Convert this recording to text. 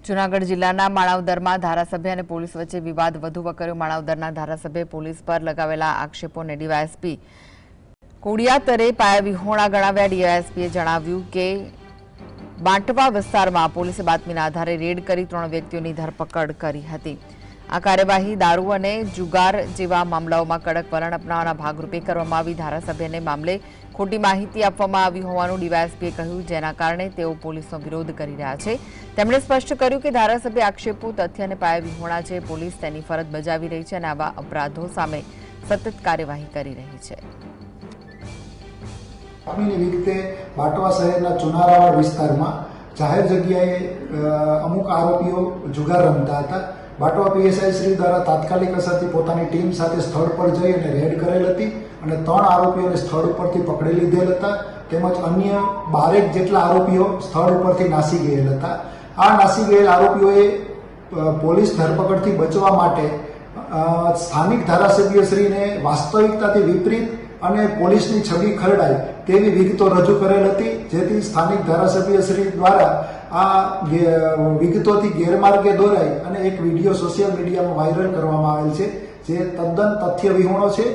જૂનાગઢ જિલ્લાના માણાવદરમાં ધારાસભ્ય અને પોલીસ વચ્ચે વિવાદ વધુ વકર્યો। માણાવદરના ધારાસભ્યે પોલીસ પર લગાવેલા આક્ષેપોને ડીવાયએસપી કોડિયાતરે પાયાવિહોણા ગણાવ્યા। ડીવાયએસપીએ જણાવ્યું કે બાંટવા વિસ્તારમાં પોલીસે બાતમીના આધારે રેડ કરી 3 વ્યક્તિઓની ધરપકડ કરી હતી। આ કાર્યવાહી દારૂ અને જુગાર જેવા મામલાઓમાં કડક વલણ અપનાવવાના ભાગરૂપે કરવામાં આવી। ધારાસભ્યને મામલે ખોટી માહિતી આપવામાં આવી હોવાનું ડીવાયએસપીએ કહ્યું, જેના કારણે તેઓ પોલીસનો વિરોધ કરી રહ્યા છે। તેમણે સ્પષ્ટ કર્યું કે ધારાસભ્ય આક્ષેપો તથ્ય અને પાયાવિહોણા છે। પોલીસ તેની ફરજ બજાવી રહી છે અને આવા અપરાધો સામે સતત કાર્યવાહી કરી રહી છે। વિગતે બાટવા શહેરના ચુનારાવાડ વિસ્તારમાં જાહેર જગ્યાએ અમુક આરોપીઓ જુગાર રમતા હતા। બાટવા પીએસઆઈ શ્રી દ્વારા તાત્કાલિક અસરથી પોતાની ટીમ સાથે સ્થળ પર જઈ અને રેડ કરેલ હતી અને 3 આરોપીઓને સ્થળ ઉપરથી પકડી લીધેલ હતા, તેમજ અન્ય 12 જેટલા આરોપીઓ સ્થળ ઉપરથી નાસી ગયેલ હતા। આ નાસી ગયેલ આરોપીઓએ પોલીસ ધરપકડથી બચવા માટે સ્થાનિક ધારાસભ્યશ્રીને વાસ્તવિકતાથી વિપરીત અને પોલીસની છબી ખરડાય તેવી વિગતો રજૂ કરેલ હતી, જેથી સ્થાનિક ધારાસભ્યશ્રી દ્વારા આ વિગતોથી ગેરમાર્ગે દોરાઈ અને એક વિડીયો સોશિયલ મીડિયામાં વાયરલ કરવામાં આવેલ છે, જે તદ્દન તથ્ય વિહોણો છે।